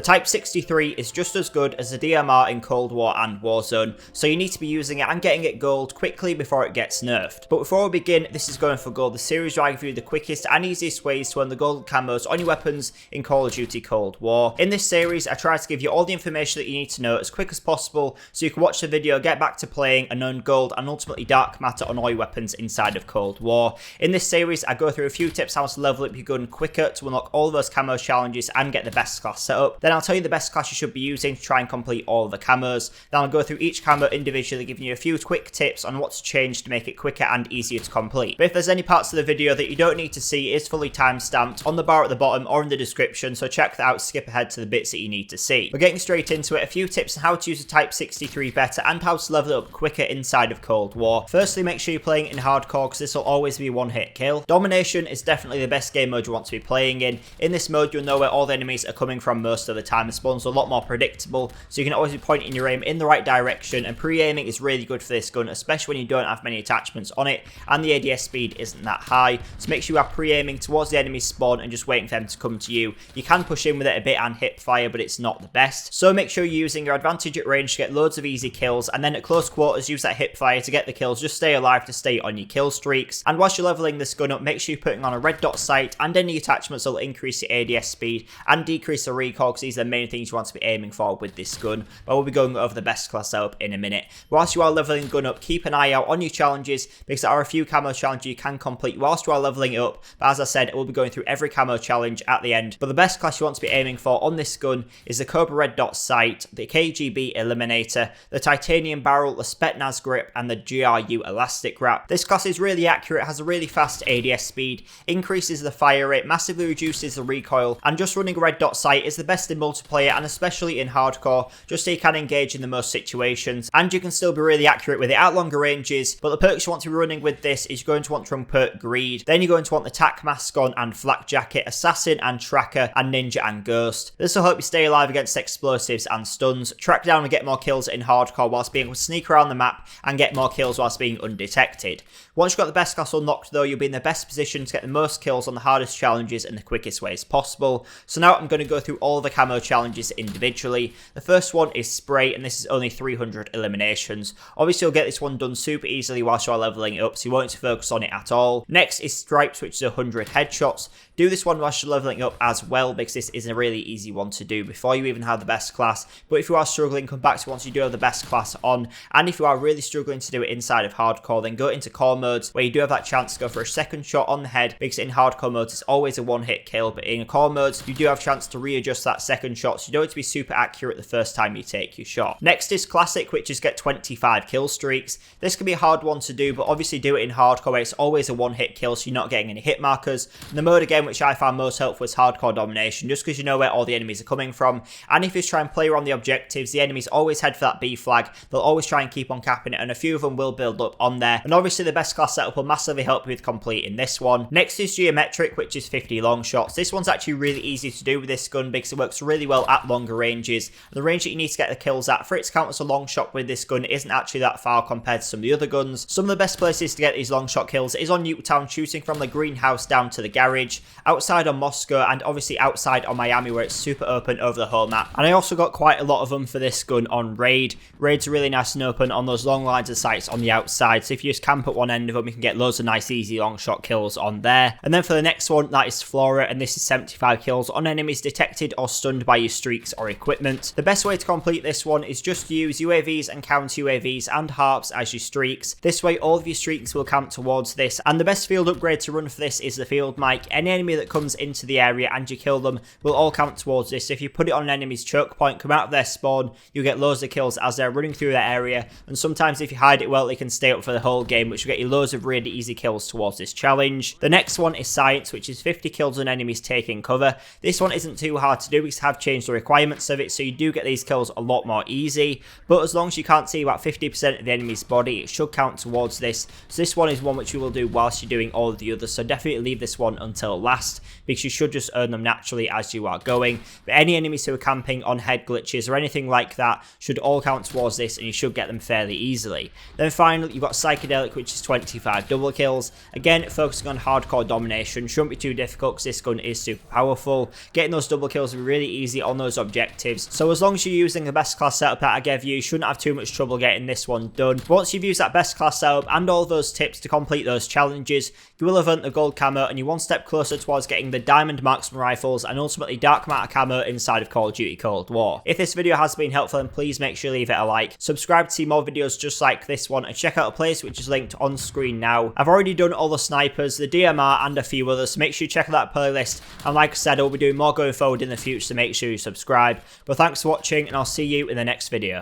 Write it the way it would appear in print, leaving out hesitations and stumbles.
Type 63 is just as good as the DMR in Cold War and Warzone, so you need to be using it and getting it gold quickly before it gets nerfed. But before we begin, this is Going for Gold, the series where I give you the quickest and easiest ways to earn the gold camos on your weapons in Call of Duty Cold War. In this series, I try to give you all the information that you need to know as quick as possible so you can watch the video, get back to playing, and earn gold and ultimately dark matter on all your weapons inside of Cold War. In this series, I go through a few tips how to level up your gun quicker to unlock all of those camo challenges and get the best class set up. Then I'll tell you the best class you should be using to try and complete all of the camos. Then I'll go through each camo individually, giving you a few quick tips on what to change to make it quicker and easier to complete. But if there's any parts of the video that you don't need to see, it is fully timestamped on the bar at the bottom or in the description, so check that out, skip ahead to the bits that you need to see. We're getting straight into it, a few tips on how to use the Type 63 better and how to level it up quicker inside of Cold War. Firstly, make sure you're playing in hardcore because this will always be a one-hit kill. Domination is definitely the best game mode you want to be playing in. In this mode, you'll know where all the enemies are coming from most of the time. The spawns are a lot more predictable, so you can always be pointing your aim in the right direction, and pre-aiming is really good for this gun, especially when you don't have many attachments on it and the ADS speed isn't that high. So make sure you are pre-aiming towards the enemy's spawn and just waiting for them to come to you. You can push in with it a bit and hip fire, but it's not the best. So make sure you're using your advantage at range to get loads of easy kills, and then at close quarters use that hip fire to get the kills. Just stay alive to stay on your kill streaks. And whilst you're leveling this gun up, make sure you're putting on a red dot sight and any attachments that will increase your ADS speed and decrease the recoil, because these are the main things you want to be aiming for with this gun. But we'll be going over the best class setup in a minute. Whilst you are leveling the gun up, keep an eye out on your challenges, because there are a few camo challenges you can complete whilst you are leveling it up. But as I said, we'll be going through every camo challenge at the end. But the best class you want to be aiming for on this gun is the Cobra red dot sight, the KGB eliminator, the titanium barrel, the Spetsnaz grip, and the GRU elastic wrap. This class is really accurate, has a really fast ADS speed, increases the fire rate, massively reduces the recoil, and just running a red dot sight is the best in multiplayer and especially in hardcore, just so you can engage in the most situations, and you can still be really accurate with it at longer ranges. But the perks you want to be running with this is you're going to want to run perk Greed, then you're going to want the tac mask on and flak jacket, assassin and tracker, and ninja and ghost. This will help you stay alive against explosives and stuns, track down and get more kills in hardcore whilst being able to sneak around the map and get more kills whilst being undetected. Once you've got the best class unlocked though, you'll be in the best position to get the most kills on the hardest challenges in the quickest ways possible. So now I'm going to go through all the camo challenges individually. The first one is spray, and this is only 300 eliminations. Obviously you'll get this one done super easily whilst you're leveling it up, so you won't need to focus on it at all. Next is stripes, which is 100 headshots. Do this one whilst you're leveling up as well, because this is a really easy one to do before you even have the best class. But if you are struggling, come back to once you do have the best class on. And if you are really struggling to do it inside of hardcore, then go into core modes where you do have that chance to go for a second shot on the head, because in hardcore modes it's always a one-hit kill, but in core modes you do have a chance to readjust that second shot, so you don't need to be super accurate the first time you take your shot. Next is classic, which is get 25 kill streaks. This can be a hard one to do, but obviously do it in hardcore where it's always a one-hit kill, so you're not getting any hit markers. And the mode again which I found most helpful is hardcore domination, just because you know where all the enemies are coming from, and if you try and play around the objectives, the enemies always head for that B flag. They'll always try and keep on capping it, and a few of them will build up on there, and obviously the best class setup will massively help you with completing this one. Next is geometric, which is 50 long shots. This one's actually really easy to do with this gun because it works really well at longer ranges. The range that you need to get the kills at for it to count as a long shot with this gun isn't actually that far compared to some of the other guns. Some of the best places to get these long shot kills is on Nuketown, shooting from the greenhouse down to the garage, outside on Moscow, and obviously outside on Miami where it's super open over the whole map. And I also got quite a lot of them for this gun on raid. Raid's are really nice and open on those long lines of sights on the outside, so if you just camp at one end of them you can get loads of nice easy long shot kills on there. And then for the next one, that is Flora, and this is 75 kills on enemies detected or stunned by your streaks or equipment. The best way to complete this one is just use UAVs and counter UAVs and harps as your streaks. This way all of your streaks will count towards this, and the best field upgrade to run for this is the field mic. Any enemy that comes into the area and you kill them will all count towards this. If you put it on an enemy's choke point, come out of their spawn, you'll get loads of kills as they're running through that area, and sometimes if you hide it well, they can stay up for the whole game, which will get you loads of really easy kills towards this challenge. The next one is science, which is 50 kills on enemies taking cover. This one isn't too hard to do because I have changed the requirements of it, so you do get these kills a lot more easy, but as long as you can't see about 50% of the enemy's body, it should count towards this. So this one is one which you will do whilst you're doing all of the others, so definitely leave this one until last, because you should just earn them naturally as you are going. But any enemies who are camping on head glitches or anything like that should all count towards this, and you should get them fairly easily. Then finally you've got psychedelic, which is 25 double kills. Again, focusing on hardcore domination, shouldn't be too difficult because this gun is super powerful. Getting those double kills will be really easy on those objectives. So as long as you're using the best class setup that I gave you, you shouldn't have too much trouble getting this one done. Once you've used that best class setup and all those tips to complete those challenges, you will have earned the gold camo and you're one step closer towards getting the diamond marksman rifles and ultimately dark matter camo inside of Call of Duty Cold War. If this video has been helpful, then please make sure you leave it a like, subscribe to see more videos just like this one, and check out a playlist which is linked on screen now. I've already done all the snipers, the DMR and a few others, so make sure you check out that playlist, and like I said, I'll be doing more going forward in the future, so make sure you subscribe. But thanks for watching and I'll see you in the next video.